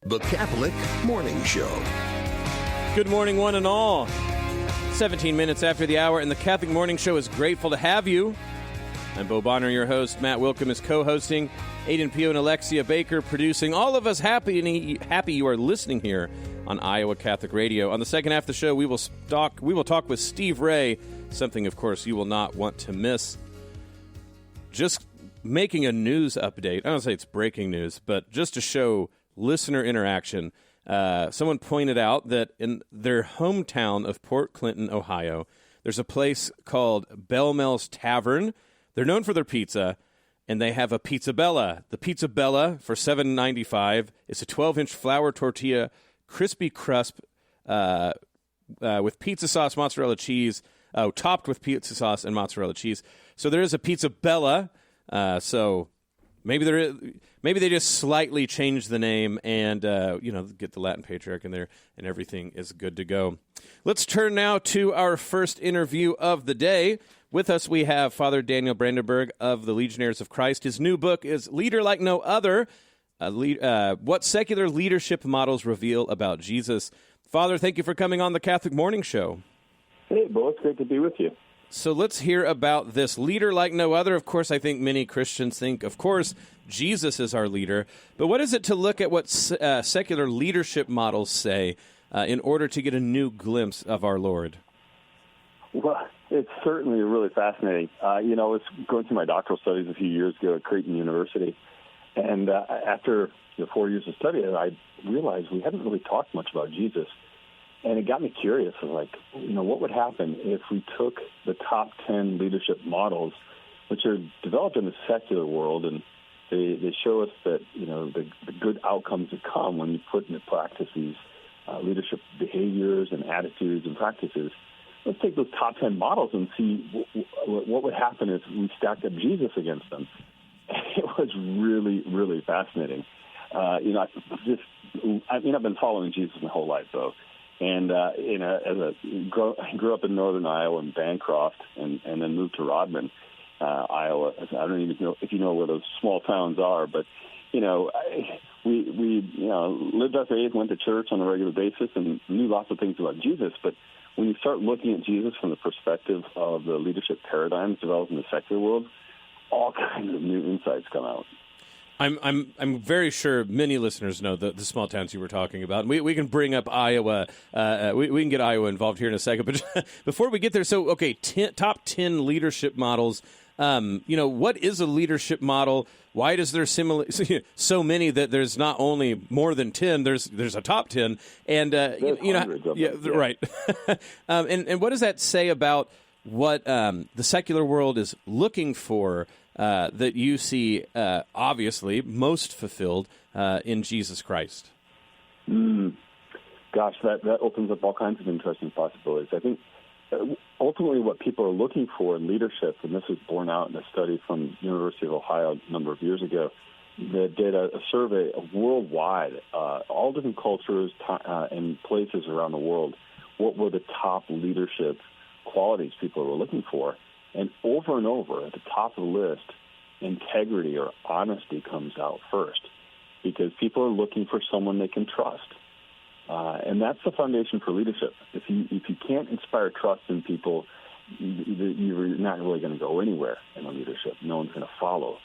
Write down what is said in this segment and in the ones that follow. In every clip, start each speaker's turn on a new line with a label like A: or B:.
A: The Catholic Morning Show.
B: Good morning, one and all. 17 minutes after the hour, and the Catholic Morning Show is grateful to have you. I'm Bo Bonner, your host. Matt Wilkham is co-hosting. Ayden, Pugh, and Alexia Baker producing. All of us happy you are listening here on Iowa Catholic Radio. On the second half of the show, we will talk with Steve Ray, something, of course, you will not want to miss. Just making a news update. I don't say it's breaking news, but just to show listener interaction. Someone pointed out that in their hometown of Port Clinton, Ohio, there's a place called Bellmel's Tavern. They're known for their pizza, and they have a Pizza Bella. The Pizza Bella for $7.95 is a 12-inch flour tortilla, crispy crust with pizza sauce, mozzarella cheese, topped with pizza sauce and mozzarella cheese. So there is a Pizza Bella. So maybe they just slightly changed the name and get the Latin Patriarch in there, and everything is good to go. Let's turn now to our first interview of the day. With us, we have Father Daniel Brandenburg of the Legionaries of Christ. His new book is Leader Like No Other, What Secular Leadership Models Reveal About Jesus. Father, thank you for coming on the Catholic Morning Show.
C: Hey, Bo, it's great to be with you.
B: So let's hear about this leader like no other. Of course, I think many Christians think, of course, Jesus is our leader. But what is it to look at what secular leadership models say in order to get a new glimpse of our Lord?
C: Well, it's certainly really fascinating. I was going through my doctoral studies a few years ago at Creighton University. And after 4 years of study, I realized we hadn't really talked much about Jesus. And it got me curious of what would happen if we took the top 10 leadership models, which are developed in the secular world, and they show us that, the good outcomes that come when you put into practice these leadership behaviors and attitudes and practices. Let's take those top 10 models and see what would happen if we stacked up Jesus against them. It was really, really fascinating. I've been following Jesus my whole life, though. And, I grew up in northern Iowa in Bancroft and then moved to Rodman, Iowa. I don't even know if you know where those small towns are, but, we lived our faith, went to church on a regular basis, and knew lots of things about Jesus. But when you start looking at Jesus from the perspective of the leadership paradigms developed in the secular world, all kinds of new insights come out.
B: I'm very sure many listeners know the small towns you were talking about. We can bring up Iowa. We can get Iowa involved here in a second. But before we get there, so, okay, top 10 leadership models. What is a leadership model? Why is there so many that there's not only more than 10, there's a top 10? And, right. And what does that say about what the secular world is looking for that you see, obviously, most fulfilled in Jesus Christ?
C: Gosh, that opens up all kinds of interesting possibilities. I think ultimately what people are looking for in leadership, and this was borne out in a study from University of Ohio a number of years ago, that did a survey worldwide, all different cultures and places around the world, what were the top leadership qualities people were looking for. And over, at the top of the list, integrity or honesty comes out first, because people are looking for someone they can trust. And that's the foundation for leadership. If you can't inspire trust in people, you're not really going to go anywhere in a leadership. No one's going to follow.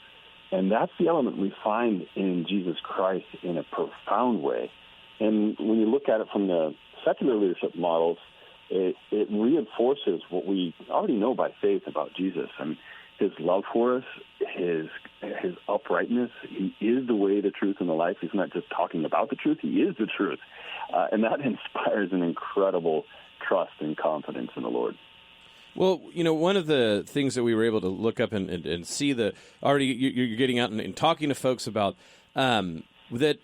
C: And that's the element we find in Jesus Christ in a profound way. And when you look at it from the secular leadership models, it reinforces what we already know by faith about Jesus. I mean, his love for us, his uprightness. He is the way, the truth, and the life. He's not just talking about the truth. He is the truth. And that inspires an incredible trust and confidence in the Lord.
B: Well, one of the things that we were able to look up and see that already you're getting out and talking to folks about that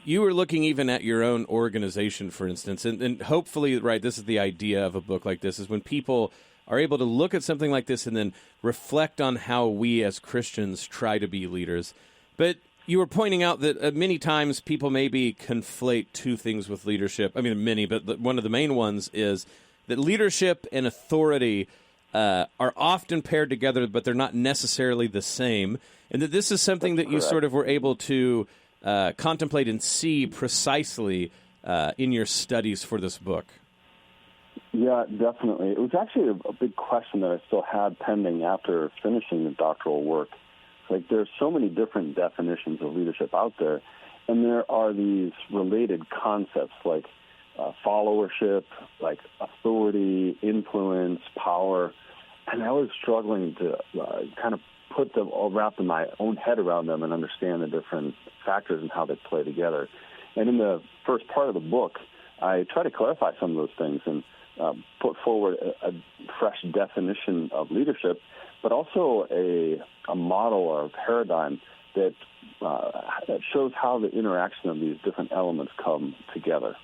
B: you were looking even at your own organization, for instance, and hopefully, right, this is the idea of a book like this, is when people are able to look at something like this and then reflect on how we as Christians try to be leaders. But you were pointing out that many times people maybe conflate two things with leadership. I mean, many, but one of the main ones is that leadership and authority are often paired together, but they're not necessarily the same. And that this is something that you sort of were able to contemplate and see precisely in your studies for this book?
C: Yeah, definitely. It was actually a big question that I still had pending after finishing the doctoral work. Like, there's so many different definitions of leadership out there, and there are these related concepts like followership, like authority, influence, power, and I was struggling to kind of wrap my own head around them and understand the different factors and how they play together. And in the first part of the book, I try to clarify some of those things and put forward a fresh definition of leadership, but also a model or a paradigm that shows how the interaction of these different elements come together.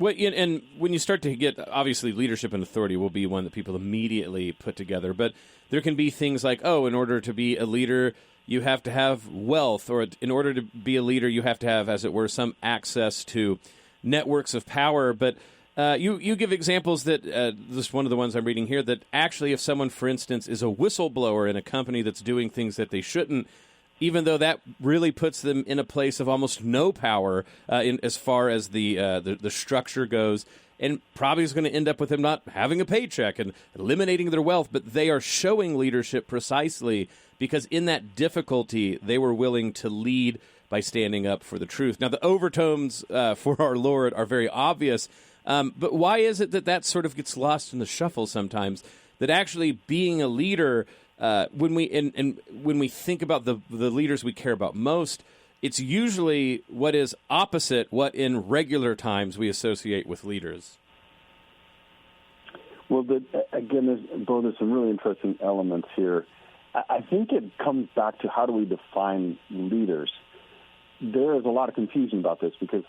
B: Well, and when you start to get, obviously, leadership and authority will be one that people immediately put together, but there can be things like, in order to be a leader, you have to have wealth, or in order to be a leader, you have to have, as it were, some access to networks of power. But you give examples that, this is one of the ones I'm reading here, that actually if someone, for instance, is a whistleblower in a company that's doing things that they shouldn't, even though that really puts them in a place of almost no power as far as the structure goes, and probably is going to end up with them not having a paycheck and eliminating their wealth, but they are showing leadership precisely because in that difficulty, they were willing to lead by standing up for the truth. Now, the overtones for our Lord are very obvious, but why is it that sort of gets lost in the shuffle sometimes, that actually being a leader, when we think about the leaders we care about most, it's usually what is opposite what in regular times we associate with leaders?
C: Well, again, there's some really interesting elements here. I think it comes back to how do we define leaders. There is a lot of confusion about this because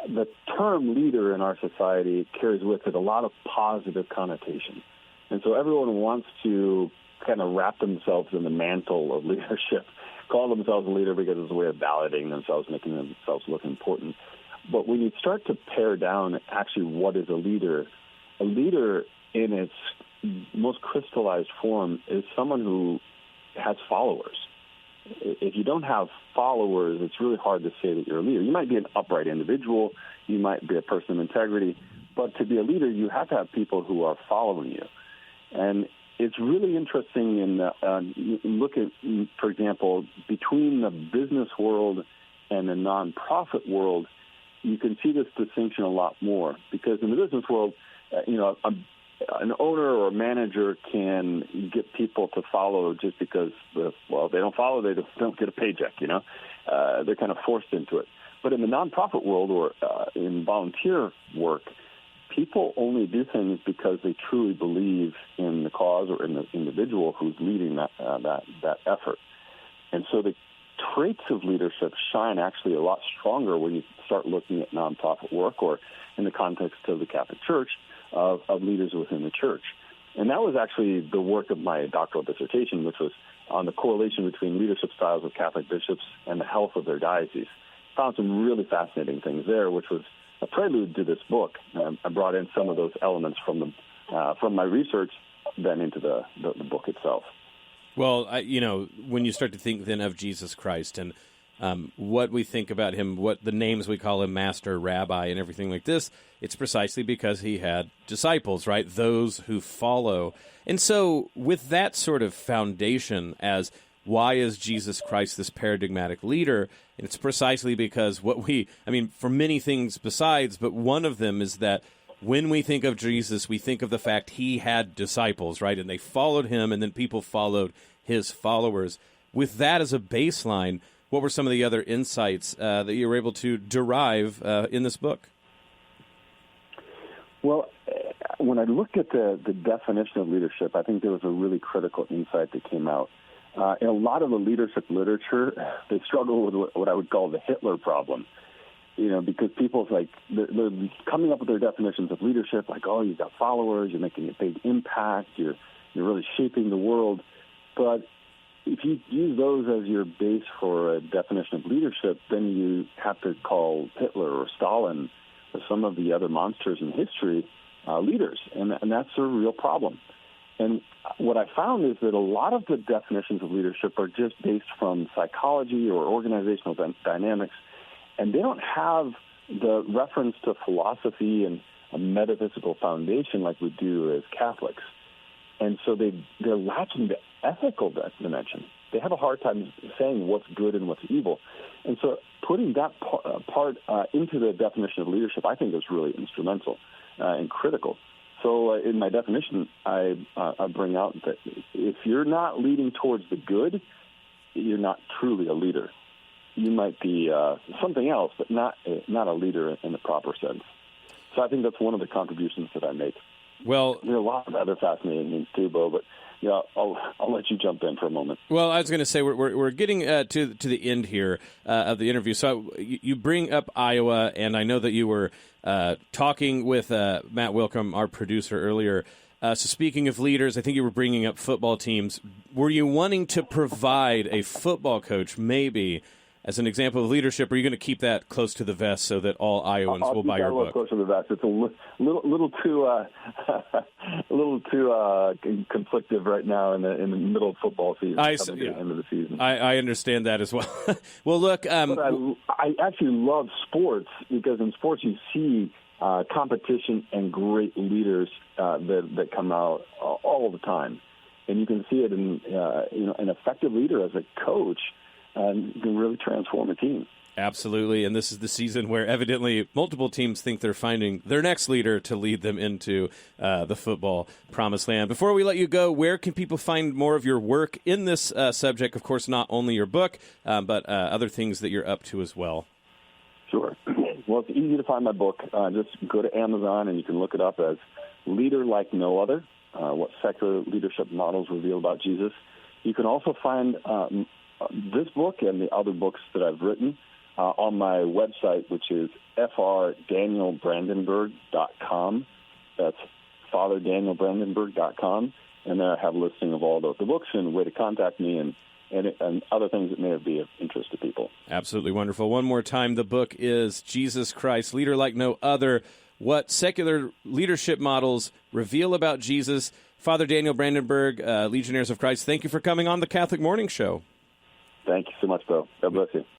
C: the term leader in our society carries with it a lot of positive connotation. And so everyone wants to kind of wrap themselves in the mantle of leadership, call themselves a leader because it's a way of validating themselves, making themselves look important. But when you start to pare down actually what is a leader in its most crystallized form is someone who has followers. If you don't have followers, it's really hard to say that you're a leader. You might be an upright individual, you might be a person of integrity, but to be a leader, you have to have people who are following you. And it's really interesting in look at, for example, between the business world and the nonprofit world, you can see this distinction a lot more because in the business world, an owner or a manager can get people to follow just because, if they don't follow, they don't get a paycheck, They're kind of forced into it. But in the nonprofit world or in volunteer work, people only do things because they truly believe in the cause or in the individual who's leading that effort. And so the traits of leadership shine actually a lot stronger when you start looking at nonprofit work or in the context of the Catholic Church of leaders within the church. And that was actually the work of my doctoral dissertation, which was on the correlation between leadership styles of Catholic bishops and the health of their diocese. Found some really fascinating things there, which was a prelude to this book. I brought in some of those elements from my research then into the book itself.
B: Well, when you start to think then of Jesus Christ and what we think about him, what the names we call him, master, rabbi, and everything like this, it's precisely because he had disciples, right? Those who follow. And so with that sort of foundation as why is Jesus Christ this paradigmatic leader, it's precisely because for many things besides, but one of them is that when we think of Jesus, we think of the fact he had disciples, right? And they followed him, and then people followed his followers. With that as a baseline, what were some of the other insights that you were able to derive in this book?
C: Well, when I looked at the definition of leadership, I think there was a really critical insight that came out. In a lot of the leadership literature, they struggle with what I would call the Hitler problem. Because people's they're coming up with their definitions of leadership, like, oh, you've got followers, you're making a big impact, you're really shaping the world. But if you use those as your base for a definition of leadership, then you have to call Hitler or Stalin or some of the other monsters in history leaders, and that's a real problem. And what I found is that a lot of the definitions of leadership are just based from psychology or organizational dynamics, and they don't have the reference to philosophy and a metaphysical foundation like we do as Catholics. And so they're latching to ethical dimension. They have a hard time saying what's good and what's evil. And so putting that part into the definition of leadership, I think, is really instrumental and critical. So in my definition, I bring out that if you're not leading towards the good, you're not truly a leader. You might be something else, but not a leader in the proper sense. So I think that's one of the contributions that I make.
B: Well,
C: there are a lot of other fascinating things too, Bo, but yeah, I'll let you jump in for a moment.
B: Well, I was going to say we're getting to the end here of the interview. So you bring up Iowa, and I know that you were talking with Matt Wilkham, our producer, earlier. So speaking of leaders, I think you were bringing up football teams. Were you wanting to provide a football coach, maybe, as an example of leadership, or are you going to keep that close to the vest so that all Iowans will buy your book?
C: Close to the vest. It's a little too conflictive right now in the middle of football season. The end of the season.
B: I understand that as well. Well, look,
C: but I actually love sports because in sports you see competition and great leaders that come out all the time, and you can see it in an effective leader as a coach. You can really transform a team.
B: Absolutely, and this is the season where evidently multiple teams think they're finding their next leader to lead them into the football promised land. Before we let you go, where can people find more of your work in this subject? Of course, not only your book, but other things that you're up to as well.
C: Sure. Well, it's easy to find my book. Just go to Amazon and you can look it up as Leader Like No Other, What Secular Leadership Models Reveal About Jesus. You can also find this book and the other books that I've written on my website, which is frdanielbrandenburg.com. That's FatherDanielBrandenburg.com. And there I have a listing of all the books and a way to contact me and other things that may be of interest to people.
B: Absolutely wonderful. One more time, the book is Jesus Christ, Leader Like No Other, What Secular Leadership Models Reveal About Jesus. Father Daniel Brandenburg, Legionaries of Christ, thank you for coming on the Catholic Morning Show.
C: Thank you so much, Bill. God bless you.